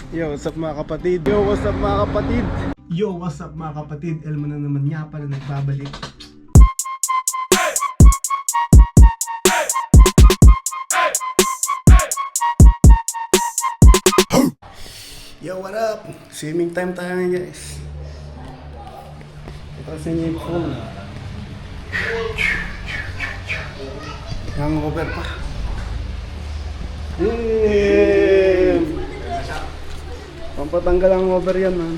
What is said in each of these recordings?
Yo, what's up mga kapatid? Yo, what's up mga kapatid? Yo, what's up mga kapatid? Elmo na naman nga pala nagbabalik. Yo, what up? Swimming time tayo ngayon guys. Ito sa inyo yung pool. Hangover pa. Pampatanggal ang over yan, man.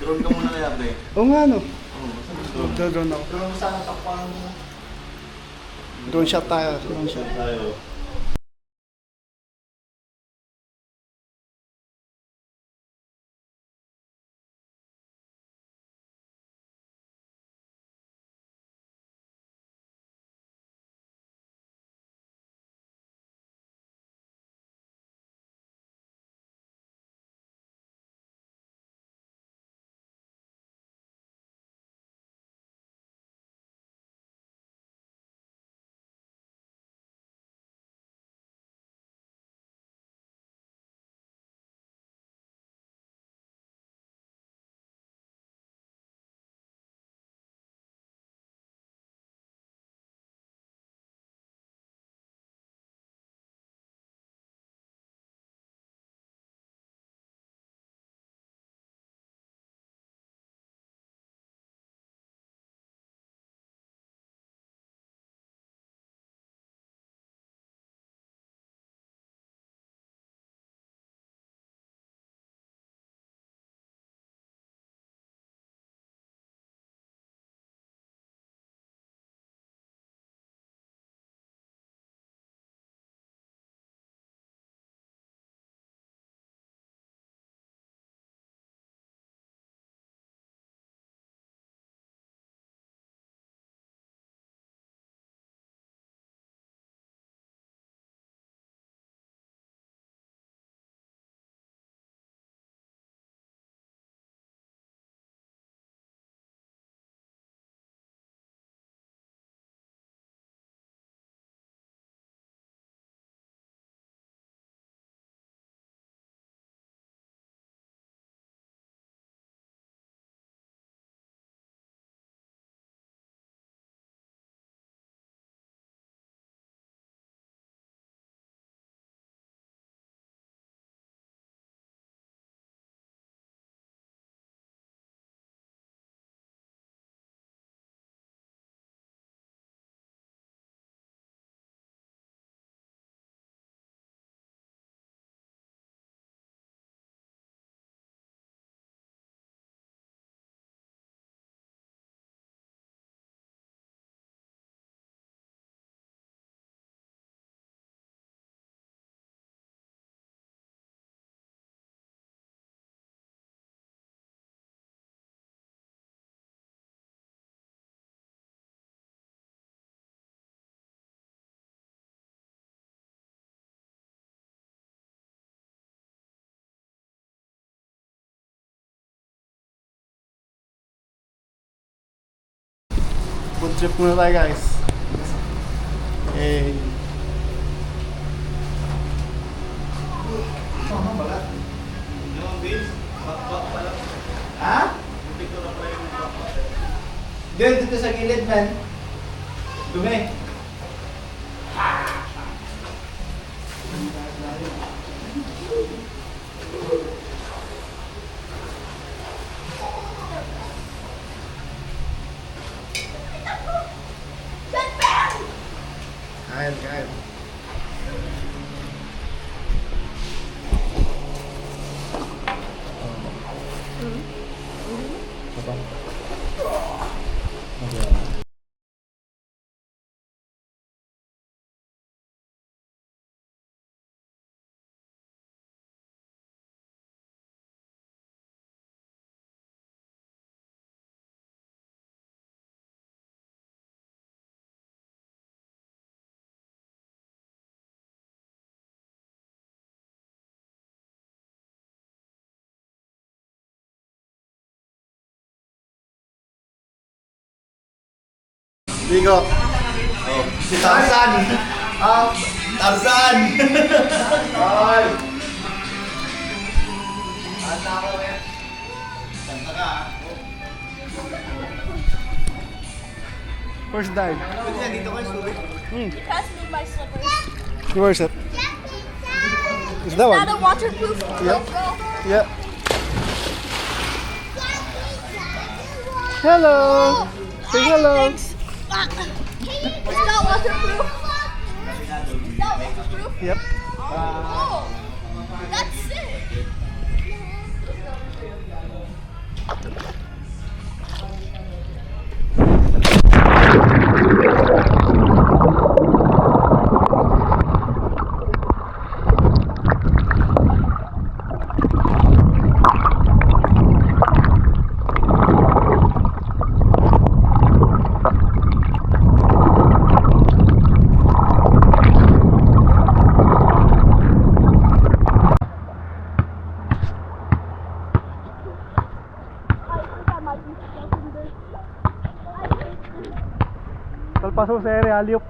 Drone ka muna kaya, pre. Oo nga, no? Oo, Drone ako. drone sana takpan mo. Drone shot tayo. Drone shot. Tayo. Food trip muna tayo guys. Eh. Ha? Diyan, dito sa gilid, man. Dumi. Kain, kain. Bigo. Oh, si Tarzan. Tarzan. Ay. First dive. Dito ko yung tubig. Pass me my slippers. Where's it? Is that Not one? a waterproof Yep. GoPro. Yeah. Hello. Say hello. Thanks. It's not waterproof. It's not waterproof. Yep. Oh, that's sick. Talpaso sa ere, aliop.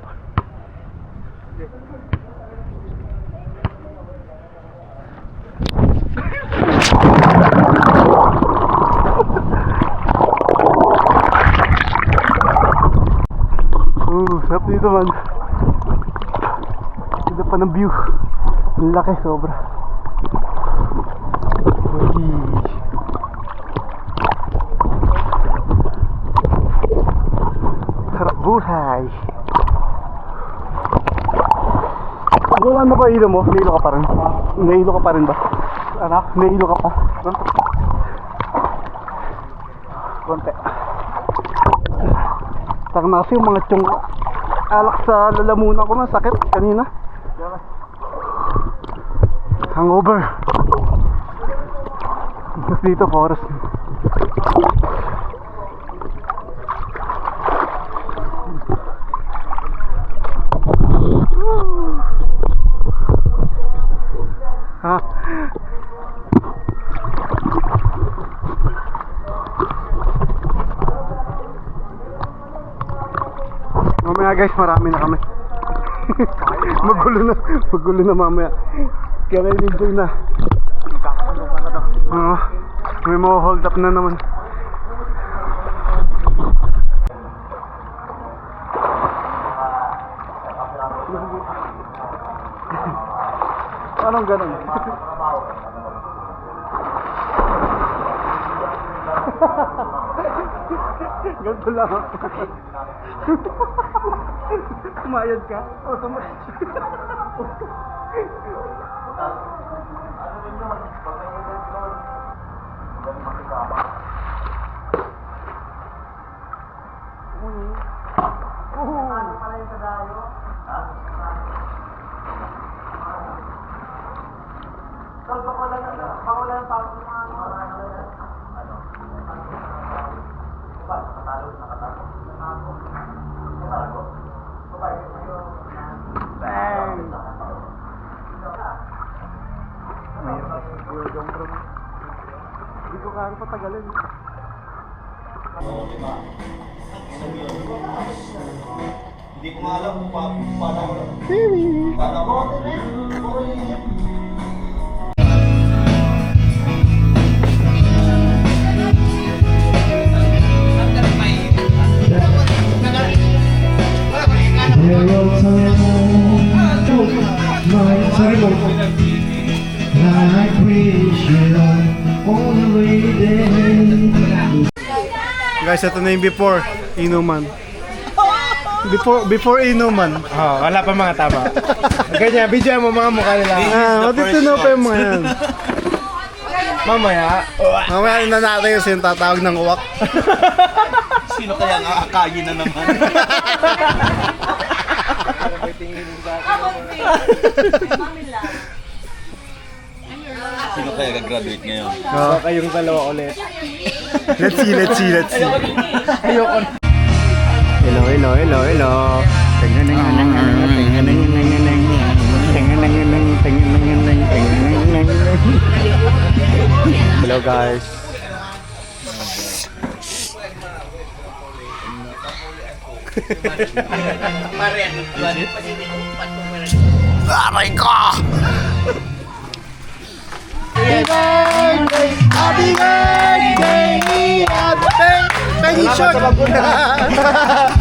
Sarap dito man. Ganda pa ng view. Ang laki, sobra. Uy. Sarap buhay. Wala na ba ilo mo? Nailo ka pa rin? Nailo ka pa rin ba? Anak, nailo ka pa? Konti. Taka na kasi yung mga tiyong alak sa lalamunan ko na sakit kanina. Hangover. Tapos dito forest. Ha? Mamaya guys, marami na kami. Magulo na mamaya. Kaya na-enjoy na. May mga hold up na naman. Anong ganun? Ganito lang. Kumayad ka? O, tumayad. Hindi ko kaya patagalin. Hindi ko nga alam kung paano mo. Sorry mo. Guys, ito na yung before inuman. Before inuman. Oh, wala pa mga tama. Ganyan, video mo mga mukha nila. Matituno pa yung mga yan. Mamaya. Mamaya na natin kasi yung tatawag ng uwak. Sino kaya ang aakayin na naman? Sino kaya gagraduate ngayon? Kayong dalawa ulit. Let's see. Ayoko. Hello. Hello guys. Aray ko! t-shirt!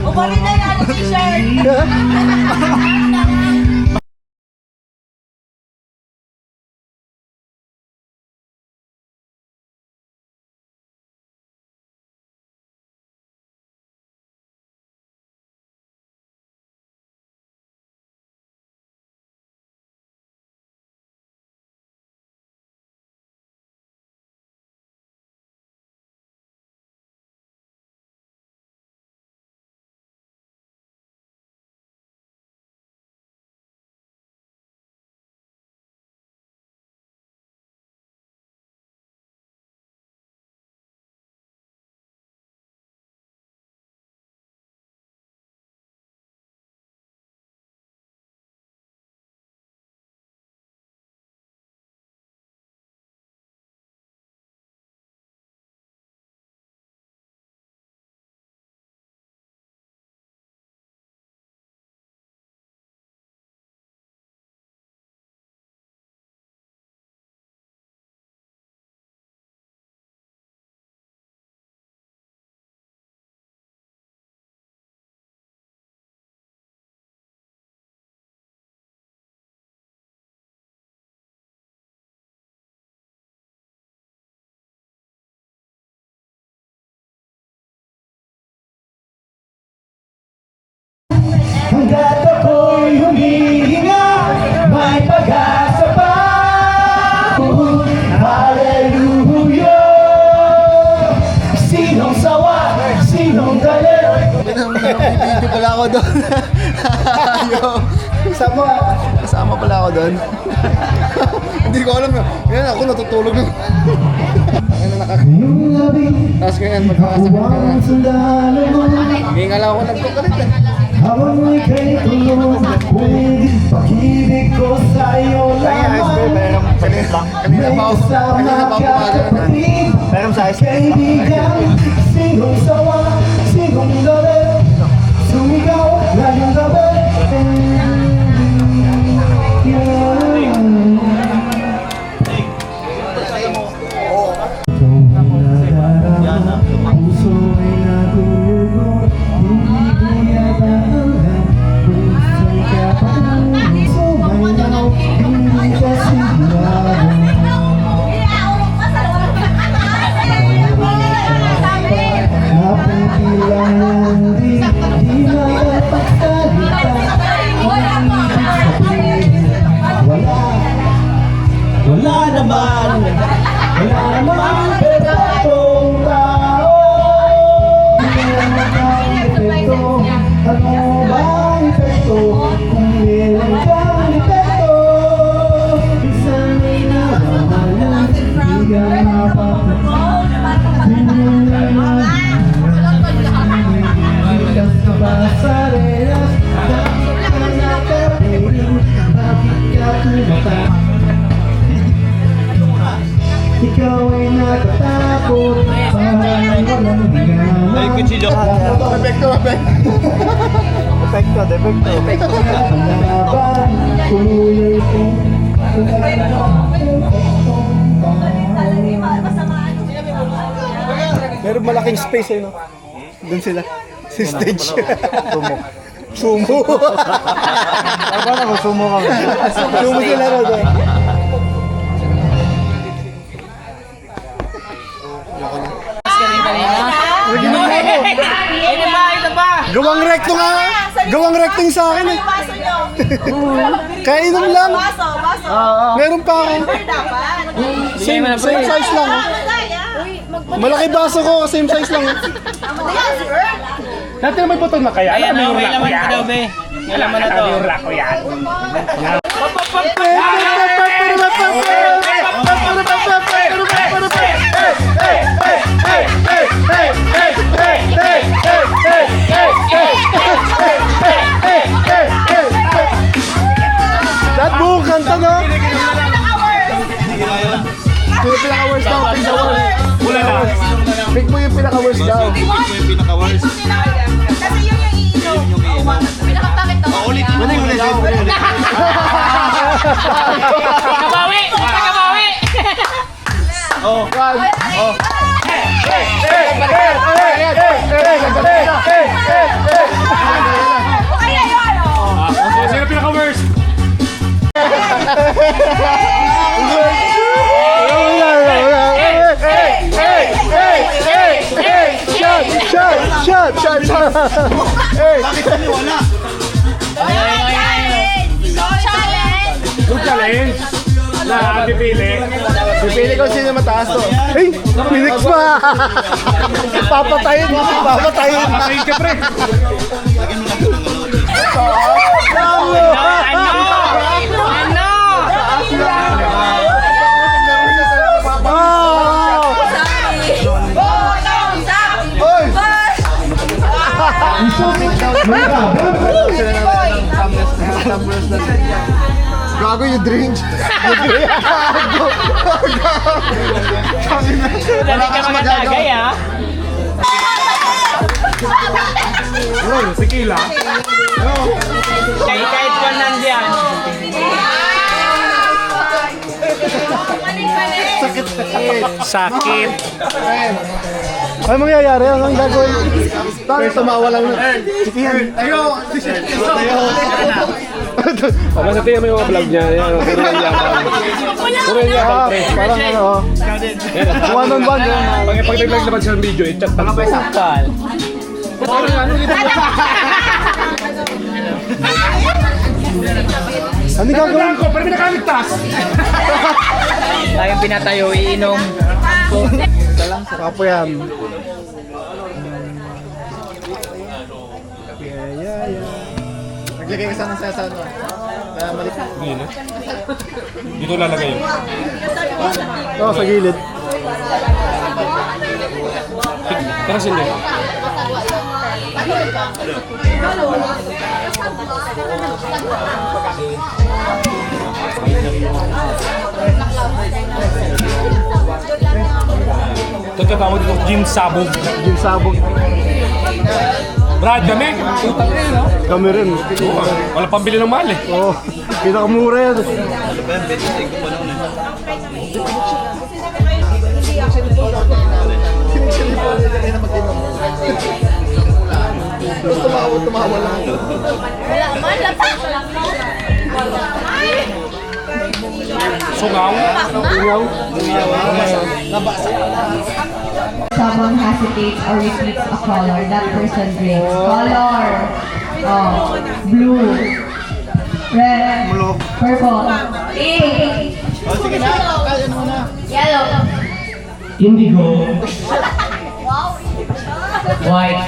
Umarin na yan ang t-shirt. Hanggat ako'y humihinga, may pag-asa pa. Hallelujah! Sinong sawa, sinong galit. Video pala ako doon. Kasama pala ako doon. Hindi ko alam yun. Ngayon ako natutulog na. Ngayon Ngayong labi, Tapos ngayon magkakasakit ka na. ang sundalo mo. Ngayon nga lang ako nagkukulit eh. Habang ika'y tulog, pag-ibig ko sa'yo lamang. Kanina pa ako gumagano. Pero sa kaibigan, sinong sawa, sinong galit, sumigaw ngayong gabi. Puso ay nagugulo, hindi ko yata alam kung saan ka patungo. Sumayaw, hindi ka sigurado. Napigilan, di makapagsalita. Wala naman perfectong tao. Ano ba ang epekto kung meron kang epekto? Isang inawawala, di ka mapapagod. Bigas ka ba sa relas? Bakit ka nakapiling? Bakit ka tumata? Ikaw ay natatakot, parang walang bigana. Ay, kutsilyo. Epekto. Palaban, kulay kong Meron malaking space eh, no? Doon sila. Si stage. Sumo. Paano kung sumo ka? Sumo sila ro doon. Gawang recto nga. Gawang recto yung sa akin eh. Kainom lang. Meron pa ako. Same size lang. Malaki baso ko, same size lang. Dati may putol na kaya. Alam mo yung rako yan. Alam mo na to. Yung rako yan. That buong kanta, no? Yung pinaka-worst daw, Wala na. Pick mo yung pinaka-worst daw. Kasi yun yung iinom. Pinakapakit to. Ulit daw. Nakabawi! Oh, one. Oh. Sino pinaka-worst? Yung challenge na pipili. Pipili ko sino mataas to. Ay, Phoenix pa! Papatayin! Papatayin! Patayin ka, pre. Gago yung drink. Dali ka mga tagay, ha? Sikila. Kahit pa nandiyan. Sakit. Ano mangyayari? Anong gagawin? Bakit tumawa lang na? Sige. Ayo! Ano sa tiyan mo yung vlog niya? Yan, Parang ano. One on one. Pag nag-labas siya ng video, i-chat pa lang. Sakal. Ano gagawin? Ko, pero pinakaligtas. Tayong pinatayo, iinom. Papo yan. Naglagay ka sana sa ano? Malik. Hindi na. Dito lalagay yun. Oo, sa gilid. Tara sindi. Ito tatawag dito, Jim Sabog. Yung sabog. Brad, kami. Utang rin, no? Kami rin. Wala pambili ng mahal, eh. Oo. Pinakamura yan. Tumawa lang. Sungaw. Someone hesitates or repeats a color, that person drinks. Color. Oh, blue. Red. Purple. Pink. Yellow. Indigo. White.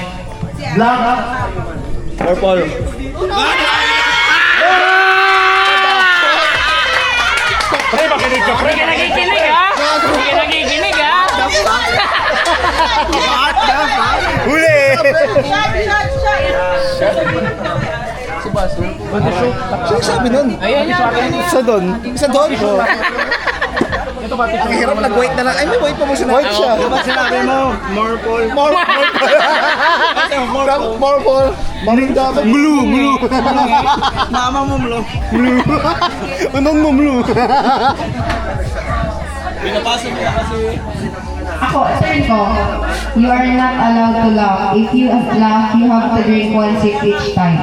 Black. Purple. Pre, makinig ka, pre. Nagiginig, ha? Hindi ka nagiginig, ha? Huli! Sino sabi nun? Ayan yan. Isa doon. Isa doon? Ang hirap nag-white na lang. Ay, may white pa mo sinabi. White siya. Dapat sinabi mo, Morpol. Morpol. Maring dapat. Blue. Mama mo blue. Blue. Anong mo blue? Pinapasok mo kasi. Ako, turn ko. You are not allowed to laugh. If you laugh, you have to drink 1 sip each time.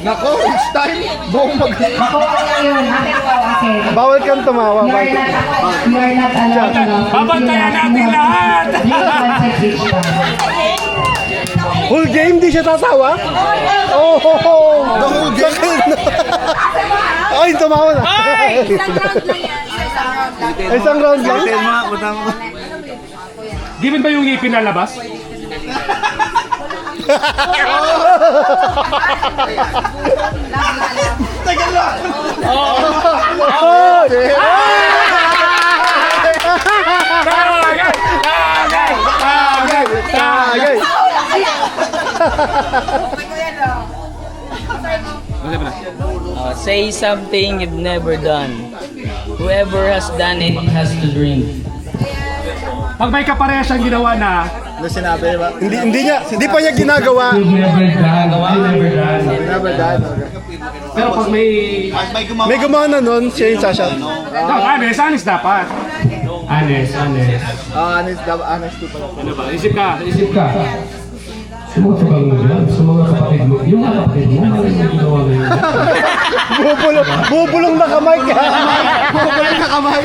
Nako, each time. Buong mag... Ako, yun. Akin ko, akin. Bawal kang tumawa. You are not allowed to laugh. Babantayan natin lahat! Drink 1 sip each time. Whole game, di siya tatawa? Oh! The whole game? Ay, tumawa na. Isang round lang yan. Given ba yung ngipin lalabas? Tagay! Say something you've never done. Whoever has done it has to drink. Pag may kaparehas siyang ginawa na, Ano sinabi, diba? Hindi pa niya ginagawa. Never done. pero pag may... May gumawa na nun, siya yung sashot. may sanis dapat. Honest. Honest to pala. Ano ba? Isip ka. Sumasagal mo dyan sa mga kapatid mo. Yung mga kapatid mo, ano yung ginawa mo yun? Bubulong na kamay ka. Bubulong na kamay.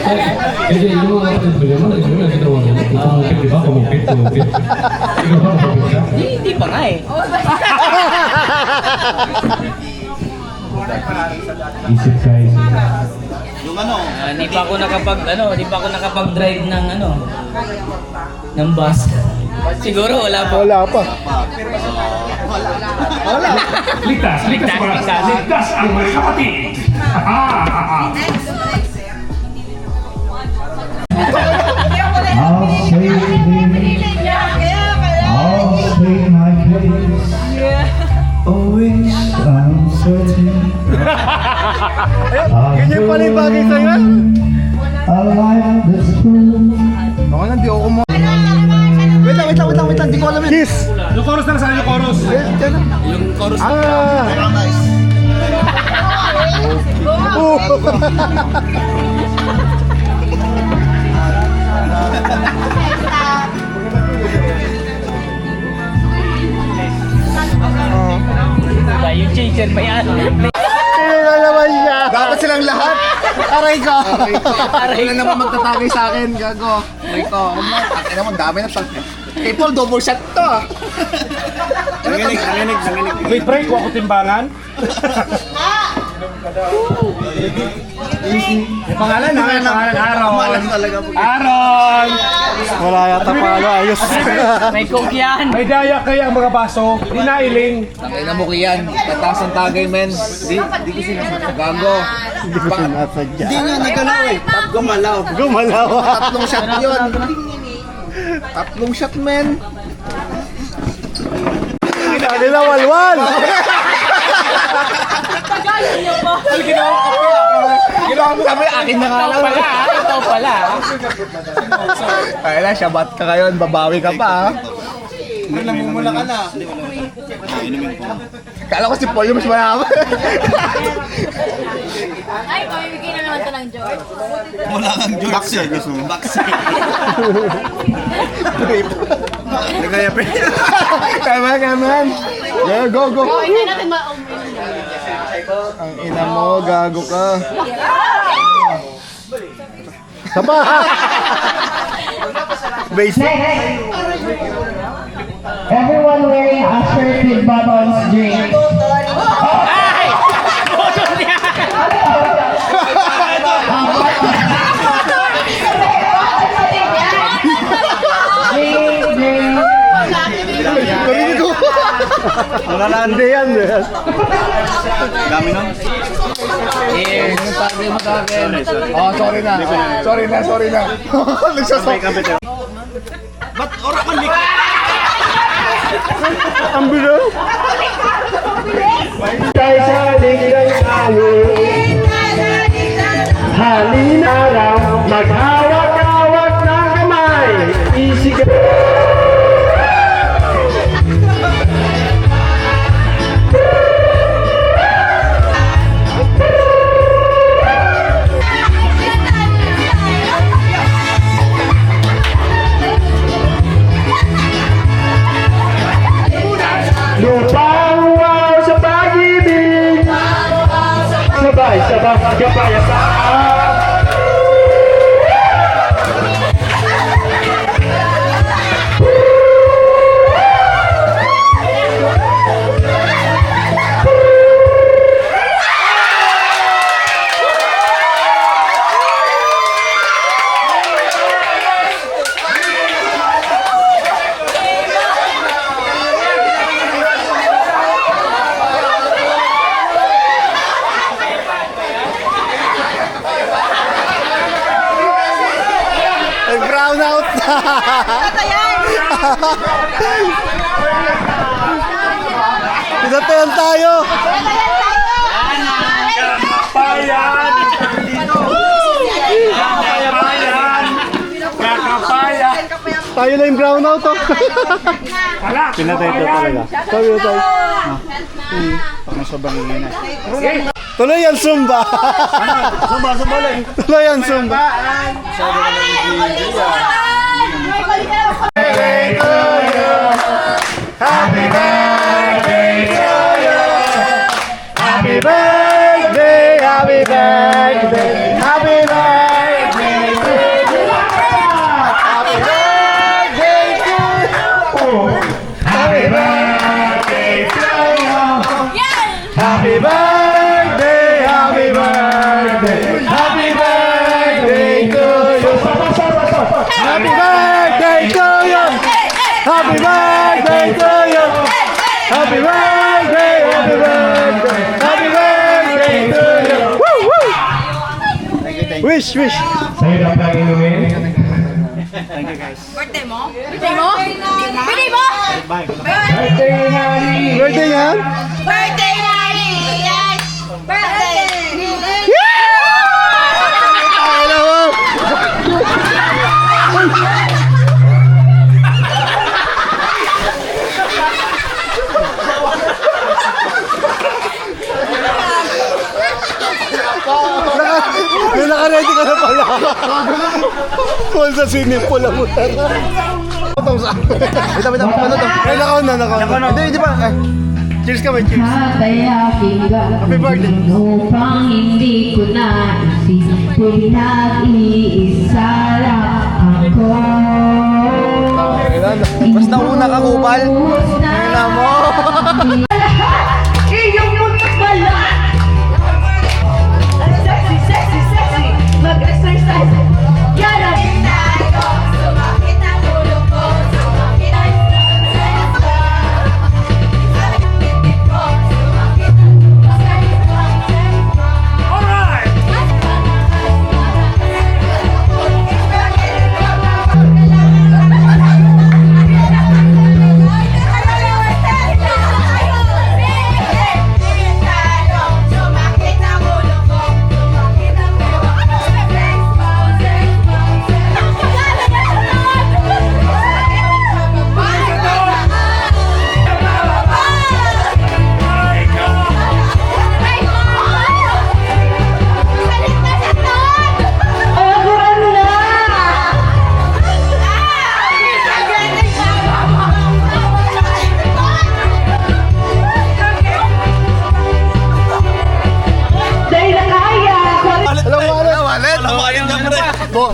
Kasi yung mga kapatid mo naman, ano yung ginawa mo yun? Kumupit, di ba? Kumupit. Ikaw ba kumupit ka? Hindi pa nga eh. Isip ka. Hindi pa ako nakapag-drive ng ng bus. Siguro wala pa. Wala pa. Ligtas ang mga kapatid. I'll stay my place. Always uncertain. Ganyan pala yung bagay sa'yo. A life that's true. Ako na, di ako kumo. Wait lang. Di ko alam yun. Kiss. Yung chorus na saan yung chorus? Yung chorus. Yung chaser pa yan. Sino na naman siya? Dapat silang lahat. Aray ko. Wala naman magtatagay sa akin. Gago. Aray ko. Akin naman, dami na tag. Hey Paul, double shot to ah. Nanginig. Wait, pre, kuha ko timbangan. May pangalan ha? May pangalan, Aaron. Wala yata pa ayos. May coke yan. May daya kaya ang mga baso. Di nailing. Tangina mo kiyan. Tataas ang tagay men. Di ko sinasadya. Gago. Hindi ko sinasadya. Hindi nga nagalaw eh. Gumalaw. Tatlong shot yun. Tatlong shot men. Kanila walwal. Ginawa mo kami, akin na nga lang. Ito pala. Ay na, shabat ka ngayon, babawi ka pa ha. Namumula ka na. Kala ko si Paul yung mas mayaman. Ay, pamibigay na naman ito ng George. Wala kang George. Boxer gusto mo. Boxer. Nagaya pa. Tama ka man. Yeah, go. Oh, hindi natin ma-umin. Ang ina mo, gago ka. Sapa! Basic. Everyone wearing a shirt with buttons drink. Drink. Narinig ko. Wala lang. Hindi yan. Dami nun. Oh, sorry na. Nagsasok. Ba't oras ka lik? Ang bilo. Halina raw, maghawak-hawak ng kamay. Easy ka. Lupang wow sa pag-ibig. Sabay, kapayapaan. Nag-brown out na. Pinatayan tayo. Kakapayan! Tayo na yung brown out oh. Pinatay ito talaga. Tayo. Pag sobrang ingay na. Tuloy ang Zumba. Sumba lang. Tuloy ang Zumba. Happy birthday to you. Happy birthday, happy birthday, happy birthday to you. Happy birthday to you. Happy birthday to you. Happy birthday, happy birthday, happy birthday to you. Happy birthday to you. Happy birthday to you. Happy birthday, happy birthday, happy birthday to you. Woo, woo. Wish, wish. Sa'yo na lang inumin. Birthday mo? Birthday mo? Birthday mo? Birthday yan. Birthday Nani! Yes! Birthday! Hello mo. May naka-ready ka na pala. Kung sa swimming pool ang mutan. Wait, ano to? Ay, nakaon na. Hindi pa. Cheers ka, cheers. Happy birthday. Upang hindi ko naisip, pinag-iisa lang ako. Mas nauna ka, Kupal. Tingnan mo. Iyong muntot wala. Ang sexy, sexy, sexy. Mag-exercise. Yara. Sumakit ang ulo ko, sumakit ang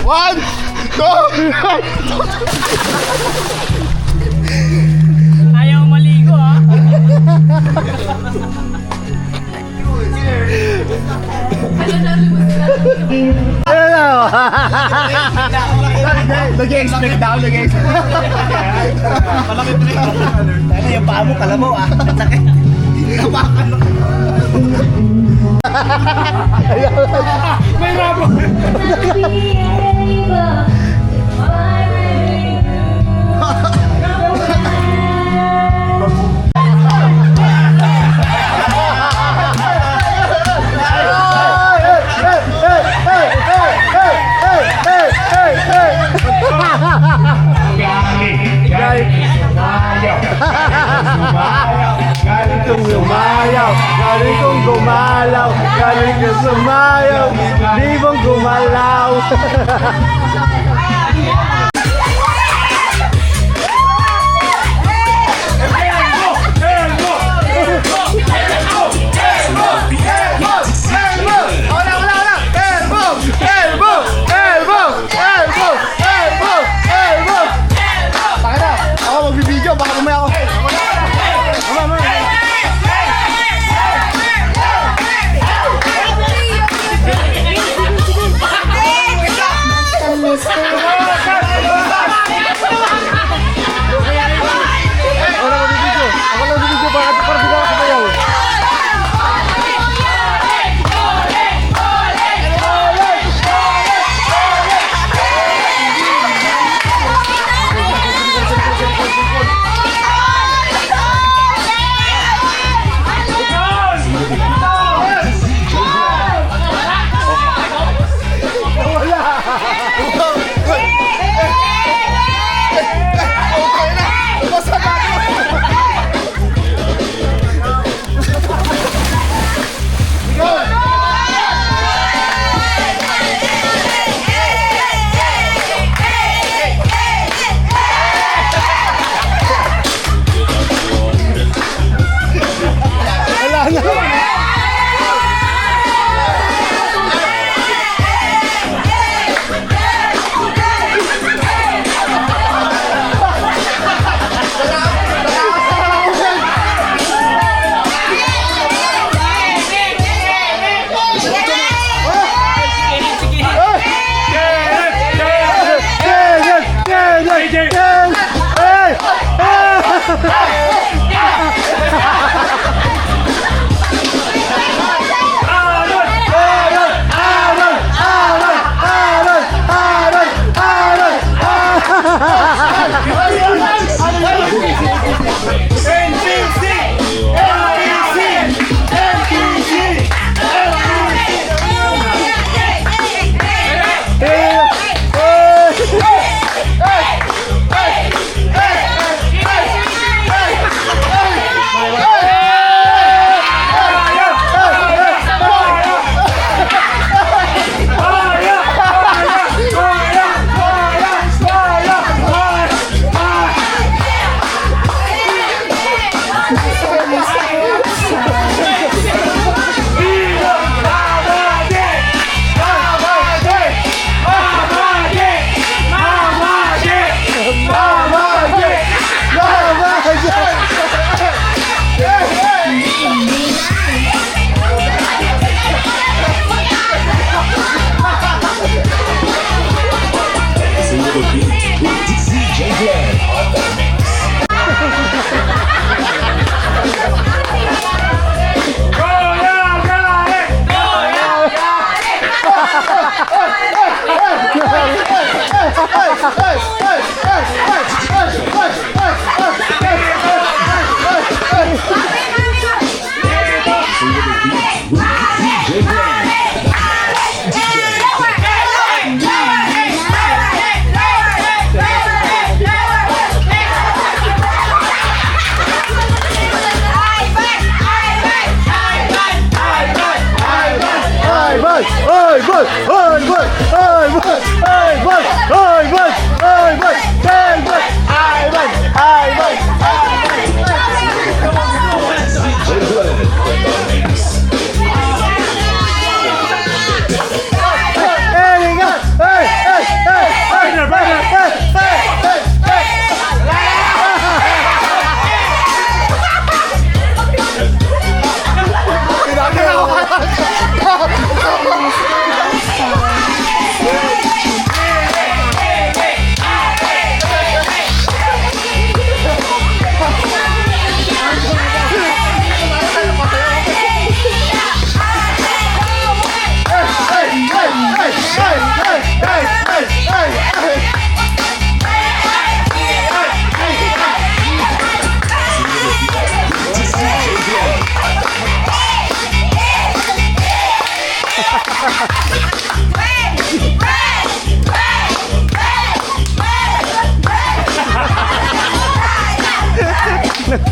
One, two, Ayaw maligo ah. Ayun na. Nag-expect daw, nag-expect. Malaki pa rin. Ano yung paa mo, kalabaw ah. Ang sakit. Hawakan mo. May rabo. Galing kong lumayaw, galing kong gumalaw, galing kong sumayaw, di mong gumalaw. Ako magbibideo, baka mamaya ako. Mr.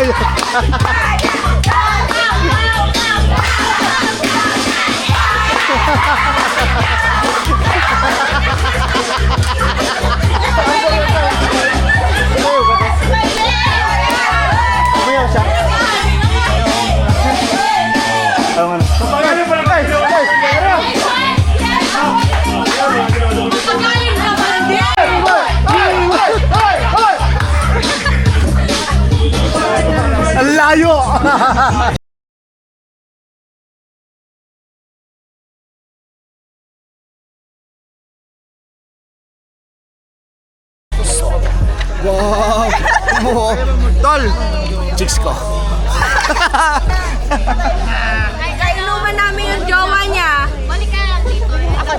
Umayaw siya. Ayaw nga na. Ang layo! Wow! Mo! Tol! Chicks ko. Ay, kainuman namin yung jowa niya. Balik ka lang dito. Ako.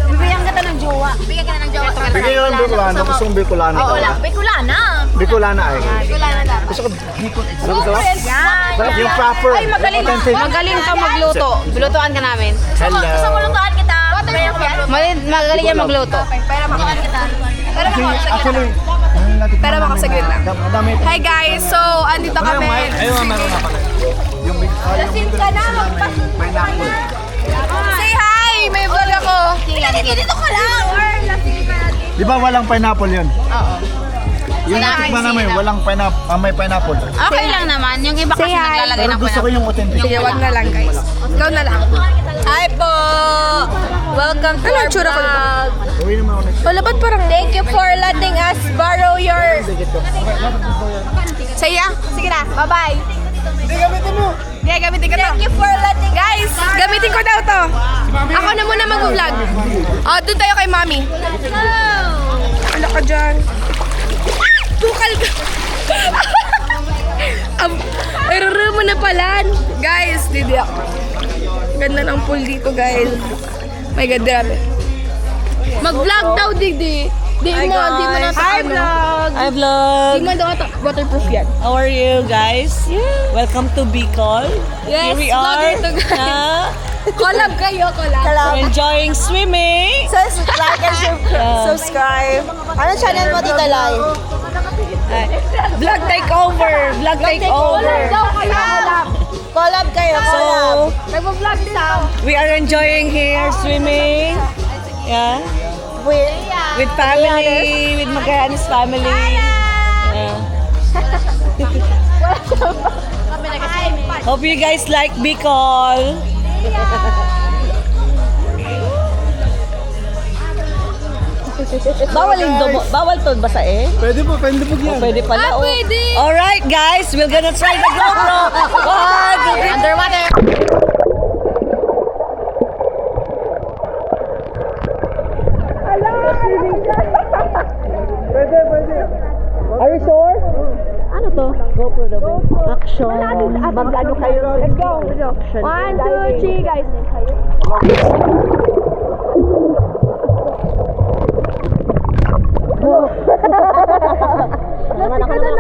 Bibigyan kita ng jowa. Bibigyan kita ng jowa. Bigyan nyo ng Bicolano. Gusto kong Bicolano. Oo, wala. Bicolana. Bicolana ay. Bicolana lang. Gusto ko Bicol. Ano gusto ko? Yan. Yung proper. Ay, magaling. Authentic. Magaling ka magluto. Lutuan ka namin. Hello. Gusto mo lutuan kita? Magaling yan magluto. Pero makuhaan kita. Pero makuhaan sa Actually, Pero makasaglit lang. Dami. Hi guys, so andito kami. Ayun, meron na pala. Yung big Lasing ka na, pineapple. Say hi! May vlog ako. Dito ka lang. Di ba walang pineapple yun? Oo. Yung natikman namin, walang pineapple, may pineapple. Okay lang naman. Yung iba kasi naglalagay Pero ng gusto ko yung authentic. Sige, wag na lang guys. Ikaw na lang. Hi po! Welcome to our vlog. Uwi naman ako next. Wala ba't parang thank you for letting us borrow your... Saya? Sige na, bye-bye. Hindi, gamitin mo. Yeah, gamitin ko to. Thank you for letting... Guys, gamitin ko daw to. Ako na muna mag-vlog. Doon tayo kay mami. Ano ka dyan? Bukal ka. Error mo na pala. Guys, didi ako. Ganda ng pool dito, guys. My God, grabe. Mag-vlog daw, Didi. Di mo na Hi vlog! Hi vlog! Di mo daw waterproof yan. How are you guys? Welcome to Bicol. Yes, Here we are. vlogger to guys. Ah, Collab kayo, collab. we're enjoying swimming. Like and subscribe. Ano channel mo, Tita Lai? Vlog takeover. Vlog takeover. Daw kayo, collab. Collab kayo, So, Nag-vlog daw. we are enjoying here swimming. Yeah. With family, with Magallanes family. Yeah. Hope you guys like Bicol. Bawal to basa eh? Pwede po yan. Pwede pala. Pwede. Alright guys, we're gonna try the GoPro. Underwater. Are you sure? Ano to? GoPro daw ba? Action. Mag-ano kayo? Let's go. 1, 2, 3, guys.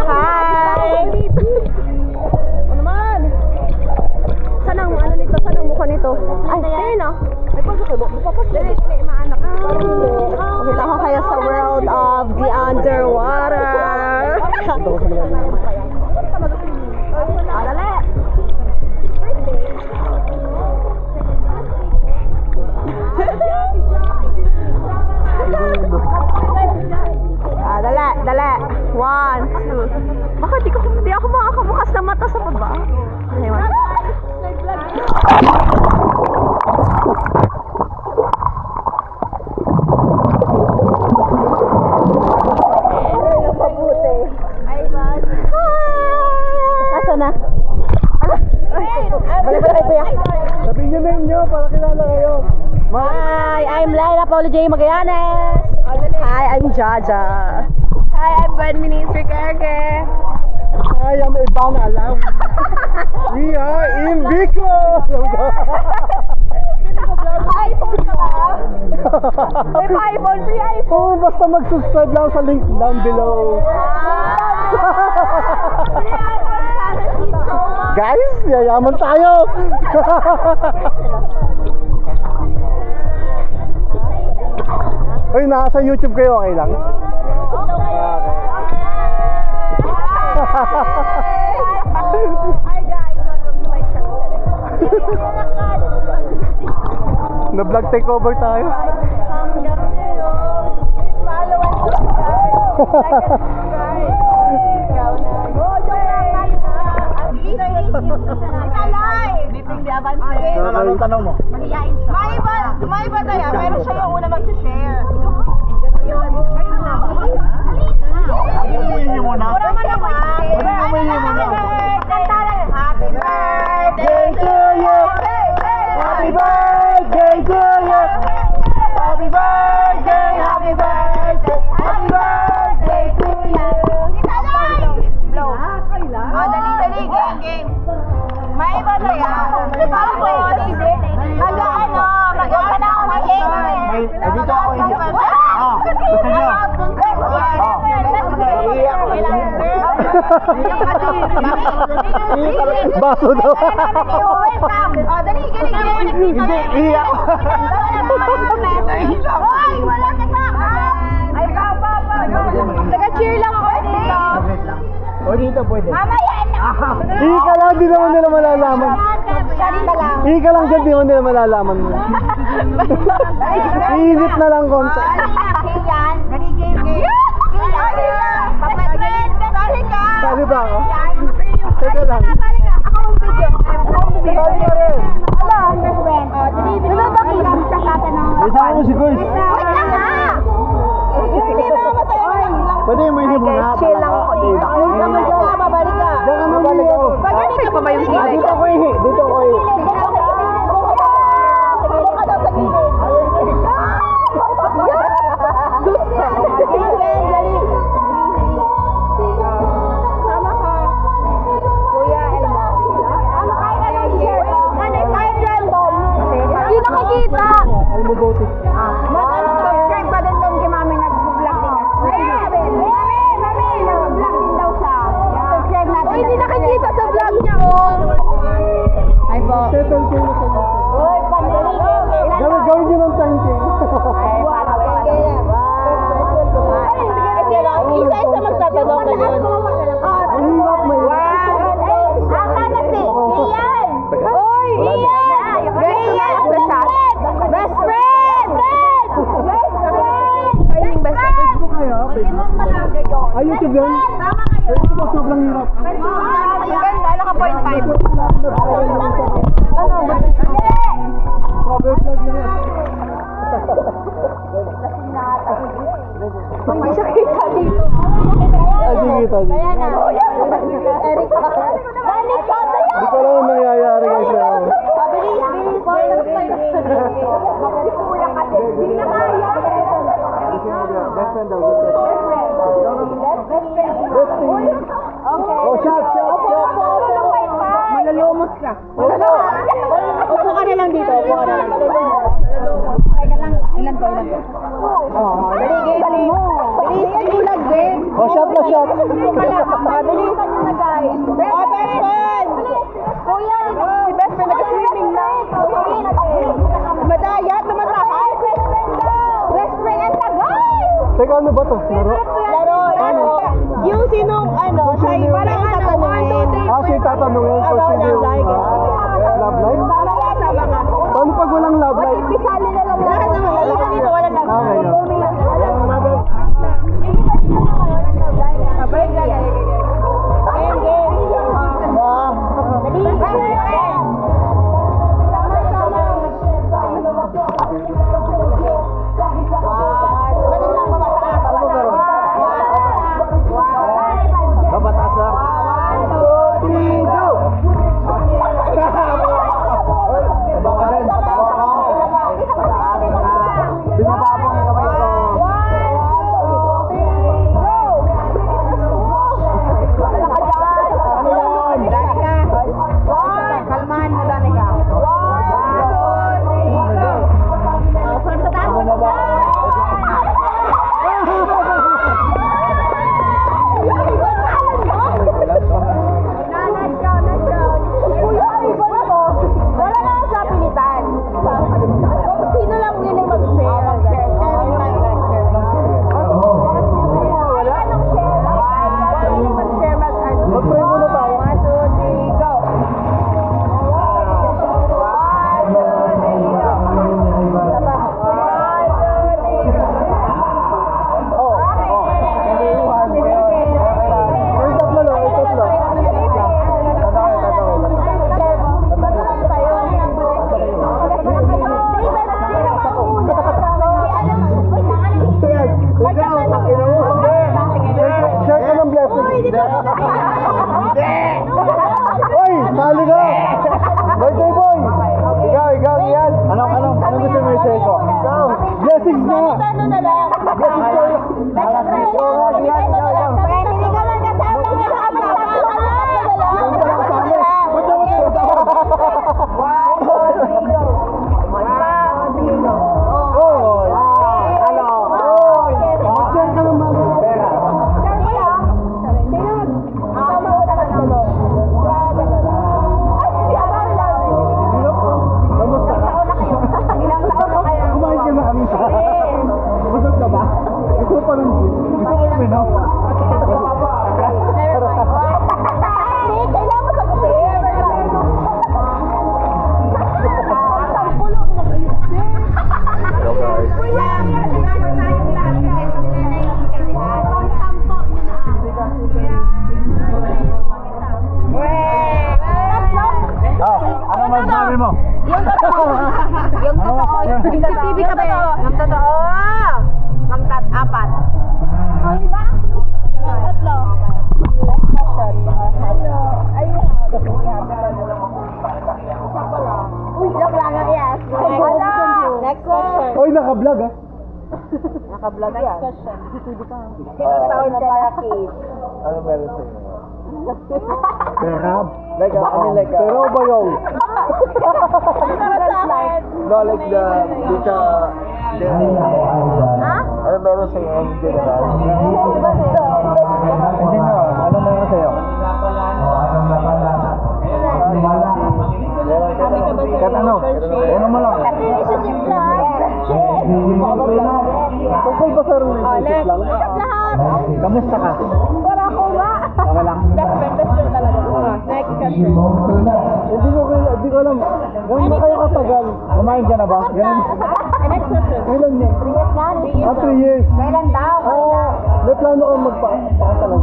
Hi! Ano naman? Saan ang ano nito? Saan ang mukha nito? Ay, ayun o. May pagka kayo. Mapapasok. Dali, maanak. Kita ko kayo sa world of the underwater. Dali. Dali, dali. 1, 2. Bakit di ako makakabukas ng mata sa baba? Ayun. Asa na? Balik kayo, kuya. Sabihin nyo name nyo para kilala kayo. Hi, I'm Laila Paulo J. Magallanes. Hi, I'm Jaja. Hi, I'm Gwen Minister Kerke. Hi, I'm Ivan Alam. We are in Bicol. iPhone ka ba? May iPhone, free iPhone. Oh, basta mag-subscribe lang sa link down below. Guys, yayaman tayo. Uy, nasa YouTube kayo, okay lang? Okay. Na-vlog takeover tayo. Anong tanong mo? May iba tayo, pero siya yung una mag-share. Umuwi niyo muna. Happy birthday to you! Happy birthday to you! Happy birthday! Happy birthday! Happy birthday to you! Blow. Oh, dali, game. May iba tayo. Tapos, mag-ano na ako mag-hate. Dito ako iiyak. Gusto niyo? Baso daw. Oh, dali, galing. Hindi, iyak. Hoy, wala ka sa Ay, pa. Taga-cheer lang ako dito. O dito pwede. Mamaya na. Ika lang, di naman nila malalaman. Sarita lang. Ika lang dyan, di naman nila malalaman mo. Iinit na lang konti. Yan. Dali, game. Sorry ka. Sali ba ako? Teka lang. Ako ang video. Sali ka rin. Hello, best friend. Di ba ba kita sa tanong? Isama mo si Goys. Wait lang nga. Hindi na masaya lang. Pwede mo hindi mo na. Chill lang ako dito. Babalik ka. Diyan ka nang liyo. Babalik ka pa ba yung kilay? Dito ko ihi. Dito ko ihi. Tulong ka daw sa gilid. Sama ka. Kuya Elmo. Ano kain na lang share? Ano kain random? Hindi nakikita. Elmo Bote. Mag-subscribe pa din doon kay Mami nag-vlog din. Mami, nag-vlog din daw siya. Subscribe natin. Uy, hindi nakikita sa vlog niya, oh. Ay po. Settle ko na sa Uy, pandali. Gawin nyo ng time change. Isa-isa magtatanong ka yun. Ang hirap mo yun. Aka na si Ian! Uy! Ian! Ian! Best friend! Pwedeng best friend. Facebook kayo? Ay, YouTube yan? Facebook sobrang hirap. Ganda, naka 0.5. Cover vlog na yan. Hindi siya kita dito. Ay, di kita. Kaya na. Eric. Balik ka tayo! Hindi ko alam ang nangyayari guys. Bilis. Kuya ka din. Hindi na kaya. Best friend daw. Best friend. Okay. Oh, shot. Malalumos ka. Upo ka na lang dito. Teka lang. Ilan to? Oh, dali mo. Bilis din. Oh, shot na shot. Bilisan nyo na guys. Oh, best friend. Kuya, si best friend nag-swimming na. Madayat, tumatakas. Best friend ang tagay. Teka, ano ba to? Laro? Laro. Yung sinong siya yung parang tatanungin. Ah, siya tatanungin ko About sino love life. love life? Sama ka. Paano pag walang love life? Pisali na lang. Lahat naman. Alam mo dito, walang love Okay, life. no. Break lang. Game. Dali. Babataas lang. 1, 2, 3, go! Binababong yung kamay ko. vlog yan. Tinatawag na para kids. Ano meron sa inyo? Perab? Like, pero ba yung? No, like the, Ha? ano meron sa inyo in general? Hindi no, ano meron sa iyo? Kat ano? Ano mo lang? Relationship lang. Tungkol ba sa relationship lang? Lahat. Kamusta ka? Wala ko nga. Okay lang. Best friend talaga. Next question. Hindi ko alam. Gano'n na kayo katagal? Kumain ka na ba? Ganun. Next question. Kailan yan? 3 years na. 3 years. 3 years. Kailan daw? Oo. May plano kang magpakasalan.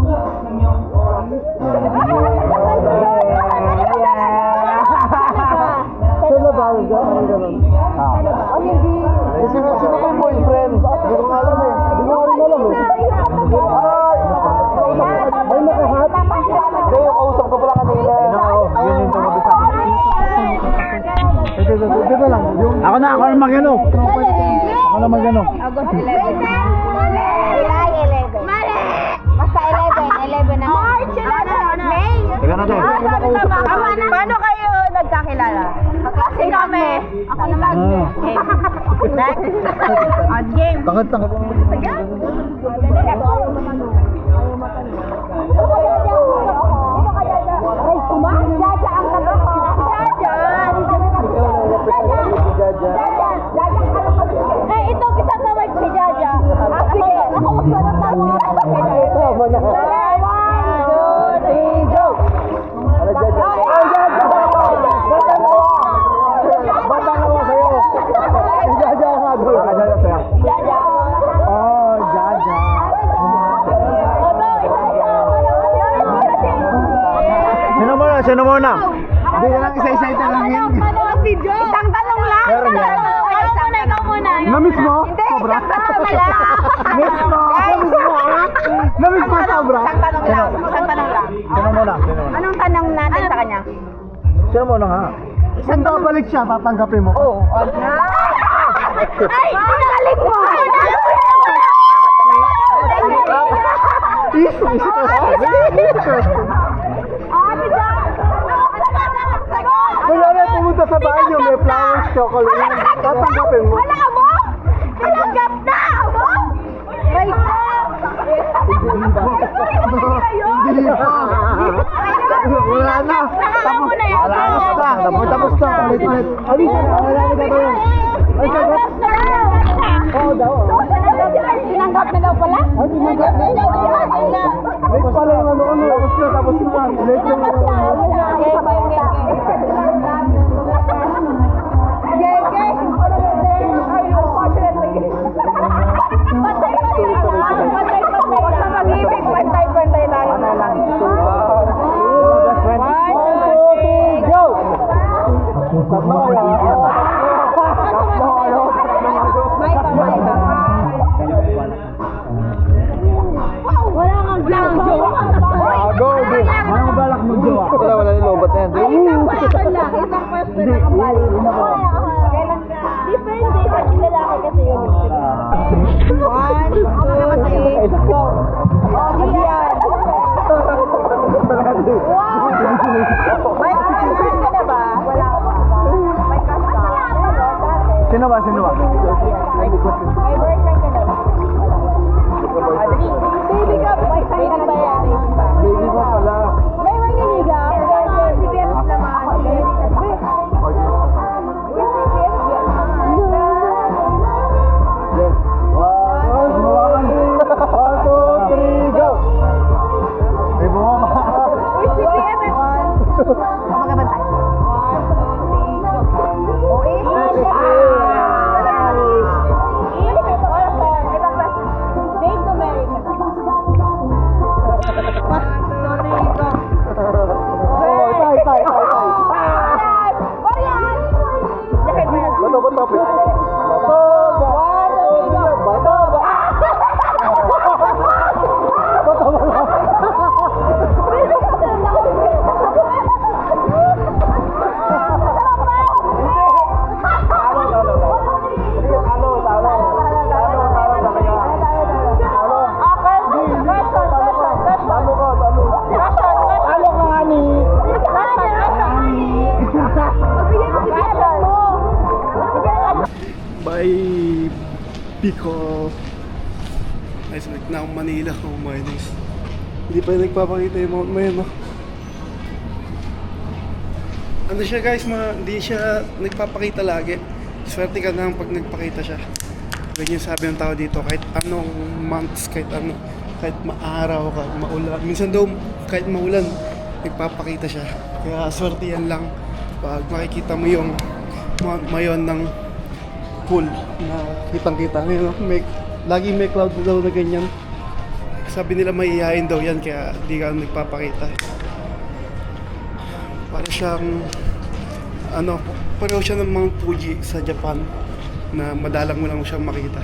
Saan na ba? Ganun. O hindi. Sino kong boyfriend? Hindi ko nga alam eh. Hindi ko nga rin alam eh. Ay, nakahat. Hindi, yung kausap ko pala kanina. Yun yung tumabi sa akin. Dito lang. Ako na mag-ano. Ako na mag-ano. August 11. July 11. Mali! Basta 11 na. March 11. May. Teka natin. Paano kayo nagkakilala? Magklase kami. Ako naman. Next. On game. Takot. Sige. Ay, kumain. Jaja ang kagawa. Jaja. Eh, ito isang kamay si Jaja. Sige. Ako magsanot na. Tama na. 1, 2, 3, go! Ano, Jaja? Bata na mo sa'yo. Jaja nga doon. Jaja sa'yo. Jaja. Oh, Jaja. Sino muna? Hindi na lang isa-isa itanongin. Isang tanong lang. Meron yan. Ikaw muna. Namiss mo? Hindi, Sobra? isang tanong lang. Miss mo? Namiss mo sobra? Isang tanong lang. Isang tanong lang. Sino muna? Anong tanong natin sa kanya? Sino muna nga? Kung babalik siya, tatanggapin mo. Oo. Ay! Pinagaling mo! Easy question. Kunyari pumunta sa bahay niyo, may flowers, chocolate. Tatanggapin mo. Wala ka mo? Tinanggap na! Abo? May Hindi pa. Wala na. Tapos na. Tapos na. Ulit. Alin ka na. Wala na gagawin. Ay, sagot. Oo daw. Tinanggap na daw pala? Tinanggap na. Late pala yung ano. Tapos na. Late yung ano. Pantay tayo na lang. Wala kang jowa. Go, go. Anong balak mag-jowa? Wala na lobat na yan. Isang question lang ang balik. Kailan ka? Depende sa lalaki kasi yun. 1, 2, 3, go. Oh, diyan. Wow! May crush ka na ba? Wala pa. May crush ka? Sino ba? May boyfriend ka na ba? Baby ka, boyfriend ka na ba yan? Baby mo pala. May maniligaw? Si Beth naman. Bicol. Nice, balik na akong Manila. Oh my days. Hindi pa nagpapakita yung Mount Mayon, no? Ano siya guys, hindi siya nagpapakita lagi. Swerte ka lang pag nagpakita siya. Ganyan sabi ng tao dito, kahit anong months, kahit maaraw, kahit maulan. Minsan daw, kahit maulan, nagpapakita siya. Kaya swerte yan lang pag makikita mo yung Mount Mayon ng full na kitang-kita. Ngayon, laging may cloud daw na ganyan. Sabi nila maiihain daw yan, kaya di ka nagpapakita. Para siyang pareho siya ng Mount Fuji sa Japan na madalang mo lang siyang makita.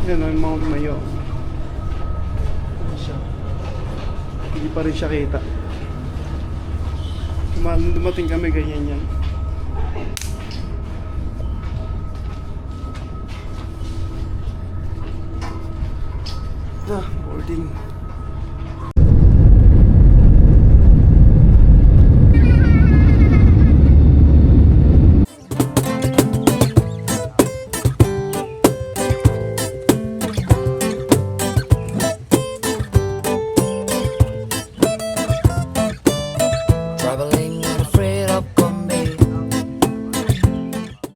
Yan ang Mount Mayon. Hindi pa rin siya kita. Dumating kami, ganyan yan. Boarding.